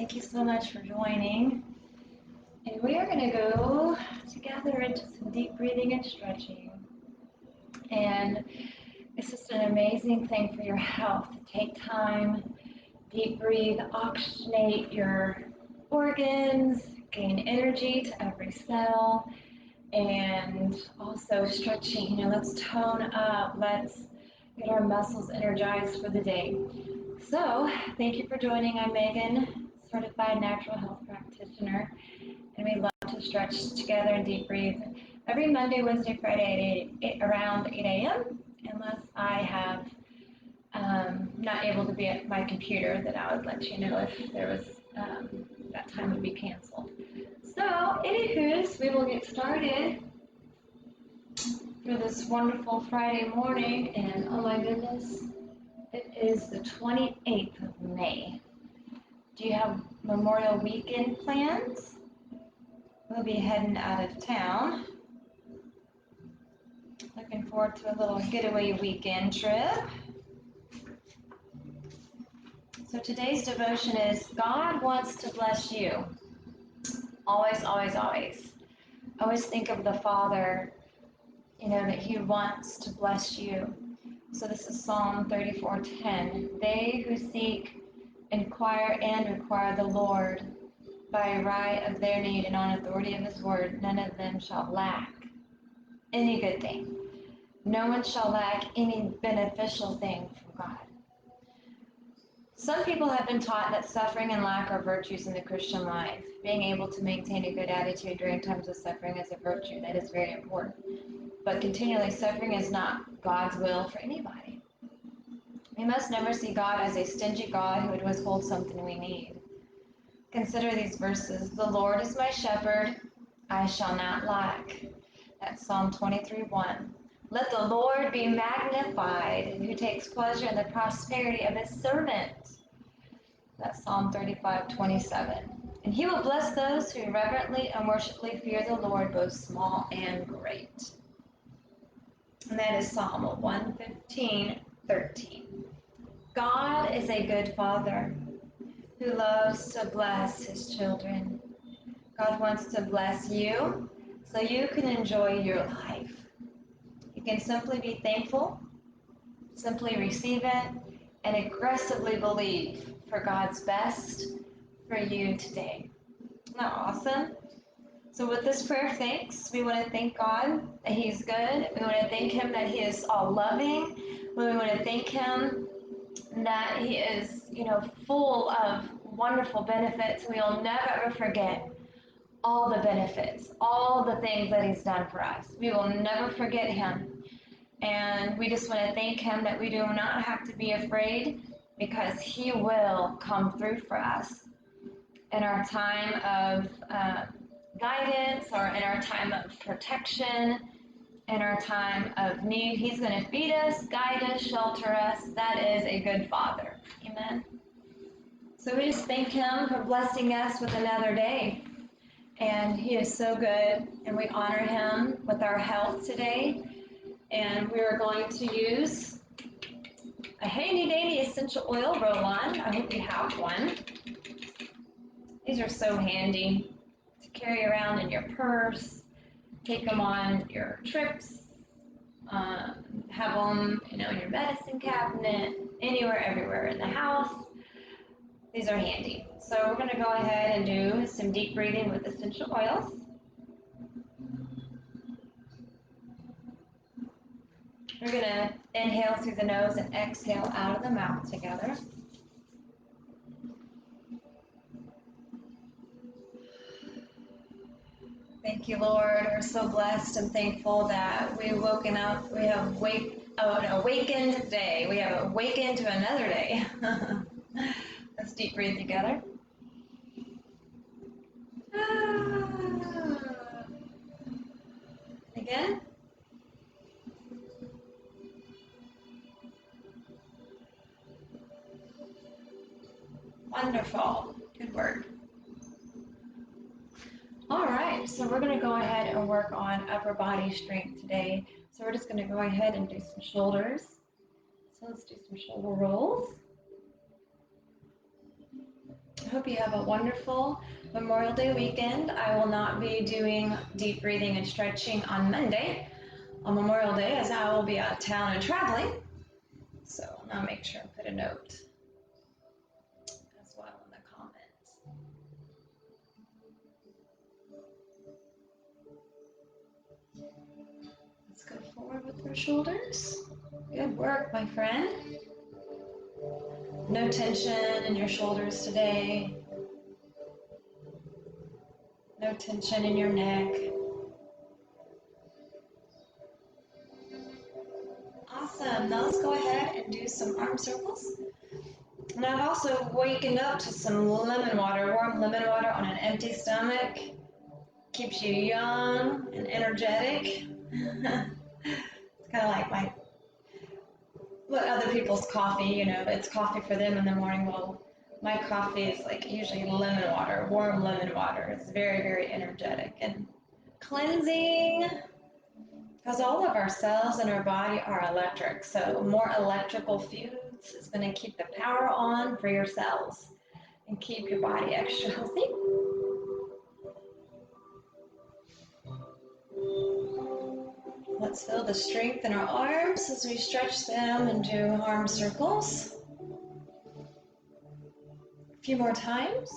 Thank you so much for joining. And we are going to go together into some deep breathing and stretching. And it's just an amazing thing for your health to take time, deep breathe, oxygenate your organs, gain energy to every cell, and also stretching. Let's tone up. Let's get our muscles energized for the day. So, thank you for joining. I'm Megan, certified natural health practitioner, and we love to stretch together and deep breathe every Monday, Wednesday, Friday at around 8 a.m. Unless I have not able to be at my computer, then I would let you know if there was that time would be canceled. So, anywho's, we will get started for this wonderful Friday morning, and oh my goodness, it is the 28th of May. Do you have Memorial Weekend plans? We'll be heading out of town. Looking forward to a little getaway weekend trip. So today's devotion is, God wants to bless you. Always, always, always. Always think of the Father, that He wants to bless you. So this is Psalm 34:10. They who seek, inquire, and require the Lord by right of their need and on authority of His word, none of them shall lack any good thing. No one shall lack any beneficial thing from God. Some people have been taught that suffering and lack are virtues in the Christian life. Being able to maintain a good attitude during times of suffering is a virtue. That is very important. But continually suffering is not God's will for anybody. We must never see God as a stingy God who would withhold something we need. Consider these verses. The Lord is my shepherd, I shall not lack. That's Psalm 23:1. Let the Lord be magnified, who takes pleasure in the prosperity of His servant. That's Psalm 35:27. And He will bless those who reverently and worshipfully fear the Lord, both small and great. And that is Psalm 115:13. God is a good Father who loves to bless His children. God wants to bless you so you can enjoy your life. You can simply be thankful, simply receive it, and aggressively believe for God's best for you today. Isn't that awesome? So with this prayer of thanks, we want to thank God that He's good. We want to thank Him that He is all-loving. We want to thank Him that He is, full of wonderful benefits. We'll never ever forget all the benefits, all the things that He's done for us. We will never forget Him. And we just want to thank Him that we do not have to be afraid, because He will come through for us in our time of guidance, or in our time of protection, in our time of need. He's going to feed us, guide us, shelter us. That is a good Father. Amen. So we just thank Him for blessing us with another day. And He is so good, and we honor Him with our health today. And we are going to use a handy-dandy essential oil roll-on. I hope you have one. These are so handy to carry around in your purse, take them on your trips, have them, in your medicine cabinet, anywhere, everywhere in the house. These are handy. So we're going to go ahead and do some deep breathing with essential oils. We're going to inhale through the nose and exhale out of the mouth together. Thank you, Lord. We're so blessed and thankful that we have an awakened day. We have awakened to another day. Let's deep breathe together. Again. Wonderful. Good work. All right, so we're going to go ahead and work on upper body strength today. So we're just going to go ahead and do some shoulders. So let's do some shoulder rolls. hope you have a wonderful Memorial Day weekend. I will not be doing deep breathing and stretching on Monday, on Memorial Day, as I will be out of town and traveling. So I'll make sure and put a note as well in the comments. Let's go forward with our shoulders. Good work, my friend. No tension in your shoulders today. No tension in your neck. Awesome. Now let's go ahead and do some arm circles. And I've also wakened up to some lemon water, warm lemon water on an empty stomach. Keeps you young and energetic. It's kind of like what other people's coffee, you know, it's coffee for them in the morning. Well, my coffee is like usually lemon water, warm lemon water. It's very, very energetic and cleansing, because all of our cells in our body are electric. So more electrical foods is going to keep the power on for your cells and keep your body extra healthy. Let's feel the strength in our arms as we stretch them and do arm circles. A few more times.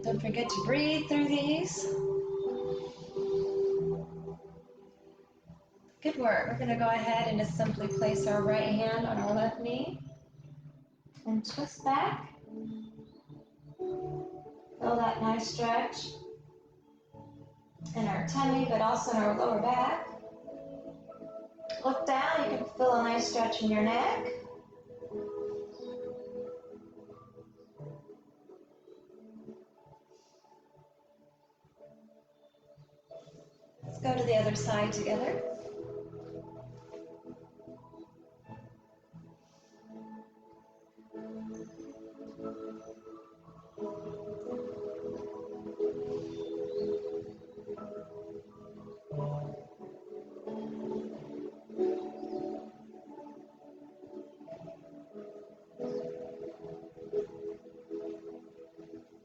Don't forget to breathe through these. Good work. We're going to go ahead and just simply place our right hand on our left knee and twist back. Feel that nice stretch in our tummy, but also in our lower back. Look down, you can feel a nice stretch in your neck. Let's go to the other side together.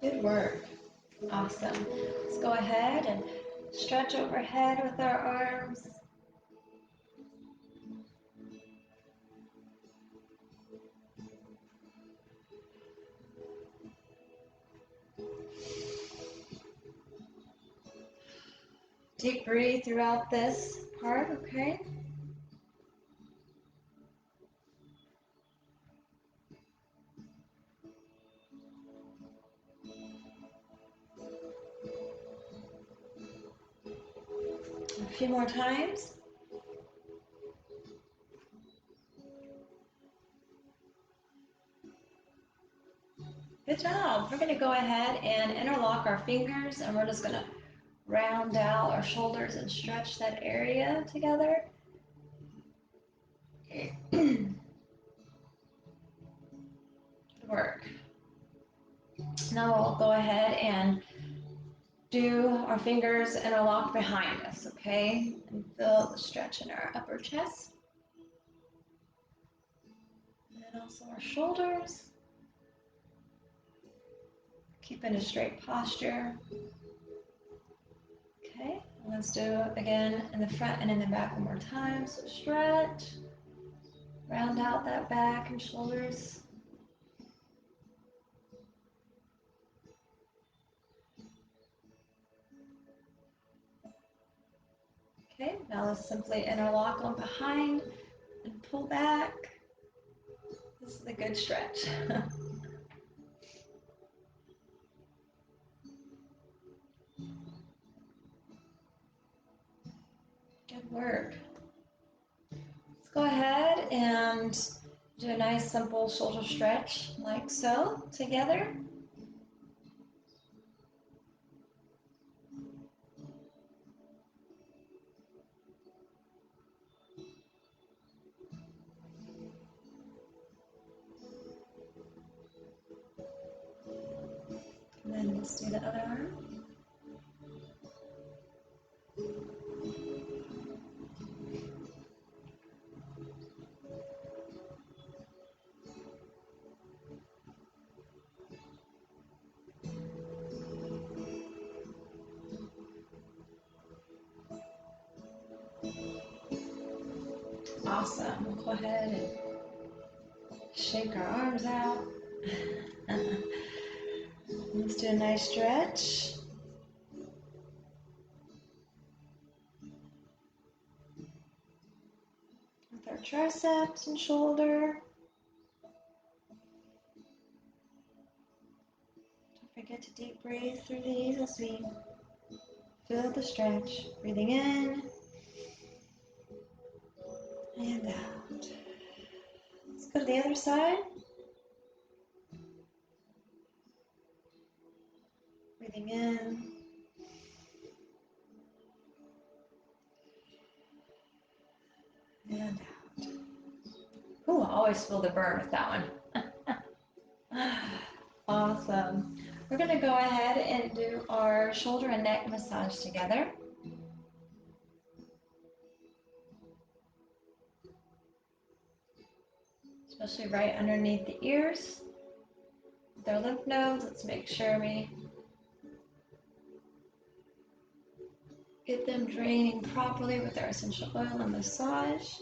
Good work. Awesome. Let's go ahead and stretch overhead with our arms. Deep breathe throughout this part, okay? A few more times. Good job. We're going to go ahead and interlock our fingers, and we're just going to round out our shoulders and stretch that area together. Good work. Now we'll go ahead and do our fingers interlock behind us, okay? And feel the stretch in our upper chest. And also our shoulders. Keeping a straight posture. Okay, let's do it again in the front and in the back one more time. So stretch, round out that back and shoulders. Okay, now let's simply interlock on behind and pull back. This is a good stretch. Good work. Let's go ahead and do a nice simple shoulder stretch like so together. And then let's do the other arm. Awesome. We'll go ahead and shake our arms out. Let's do a nice stretch. With our triceps and shoulder. Don't forget to deep breathe through these as we feel the stretch. Breathing in and out. Let's go to the other side. Breathing in. And out. Ooh, I always feel the burn with that one. Awesome. We're going to go ahead and do our shoulder and neck massage together. Especially right underneath the ears. With our lymph nodes, let's make sure we get them draining properly with our essential oil and massage.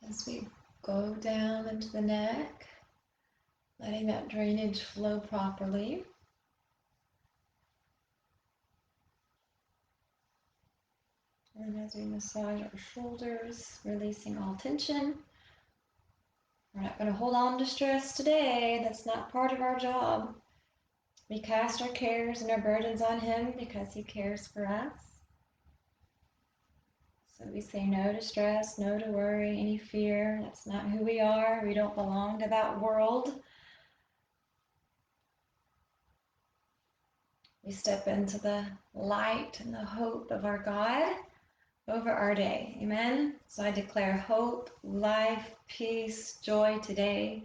As we go down into the neck, letting that drainage flow properly. And as we massage our shoulders, releasing all tension. We're not going to hold on to stress today. That's not part of our job. We cast our cares and our burdens on Him because He cares for us. So we say no to stress, no to worry, any fear. That's not who we are. We don't belong to that world. We step into the light and the hope of our God over our day. Amen? So I declare hope, life, peace, joy today.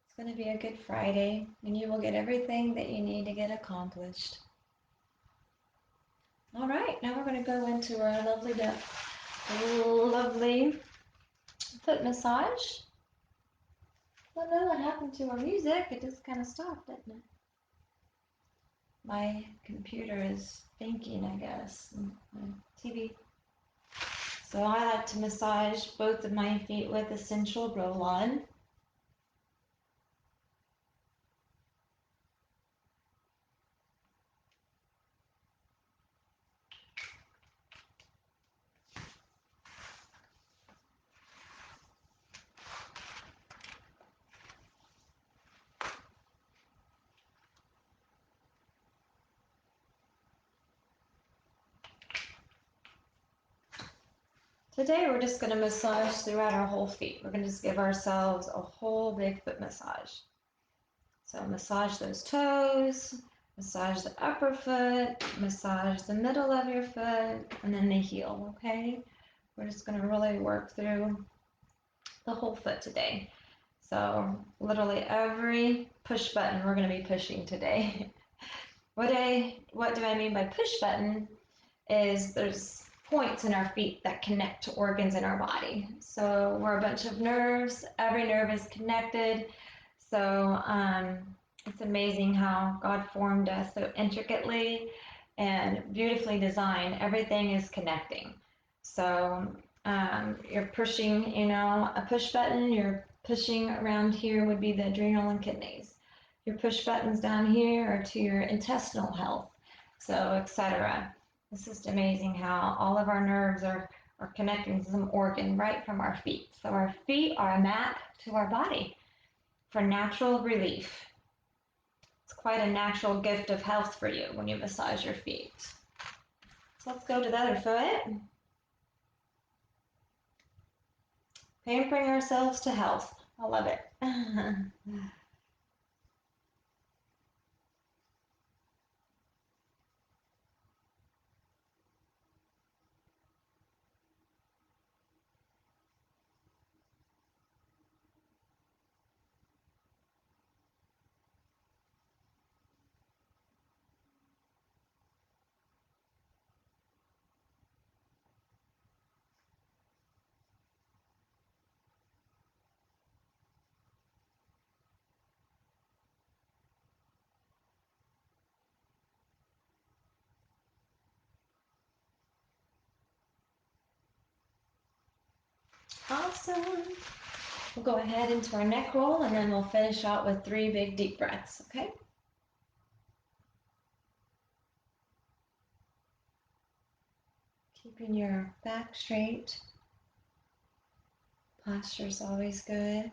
It's going to be a good Friday, and you will get everything that you need to get accomplished. All right, now we're going to go into our lovely foot massage. I don't know what happened to our music. It just kind of stopped, didn't it? My computer is thinking, I guess, my TV. So I like to massage both of my feet with essential roll-on. Today we're just going to massage throughout our whole feet. We're going to just give ourselves a whole big foot massage. So massage those toes, massage the upper foot, massage the middle of your foot, and then the heel, okay? We're just going to really work through the whole foot today. So literally every push button we're going to be pushing today. What do I mean by push button is there's points in our feet that connect to organs in our body. So we're a bunch of nerves. Every nerve is connected. So it's amazing how God formed us so intricately and beautifully designed. Everything is connecting. So you're pushing, a push button, you're pushing around here would be the adrenal and kidneys. Your push buttons down here are to your intestinal health, so etc. It's just amazing how all of our nerves are connecting to some organ right from our feet. So our feet are a map to our body for natural relief. It's quite a natural gift of health for you when you massage your feet. So let's go to the other foot. Pampering ourselves to health. I love it. Awesome. We'll go ahead into our neck roll and then we'll finish out with 3 big deep breaths, okay? Keeping your back straight. Posture is always good.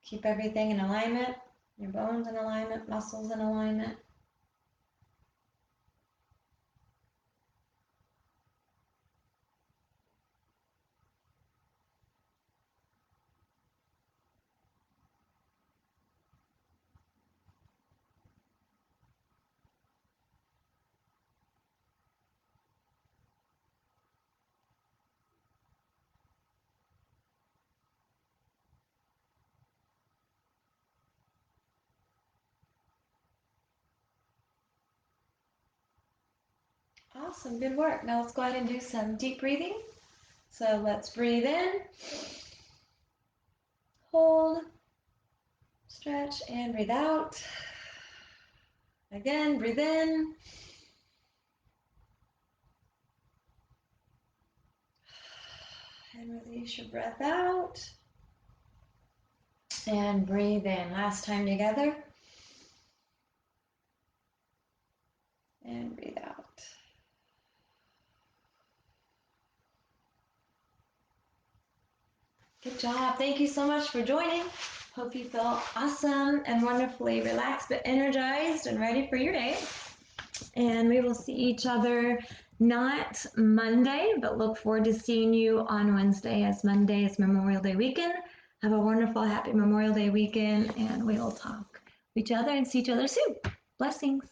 Keep everything in alignment. Your bones in alignment, muscles in alignment. Awesome, good work. Now let's go ahead and do some deep breathing. So let's breathe in, hold, stretch, and breathe out. Again, breathe in. And release your breath out. And breathe in. Last time together. And breathe out. Good job. Thank you so much for joining. Hope you feel awesome and wonderfully relaxed but energized and ready for your day. And we will see each other not Monday, but look forward to seeing you on Wednesday, as Monday is Memorial Day weekend. Have a wonderful, happy Memorial Day weekend, and we will talk to each other and see each other soon. Blessings.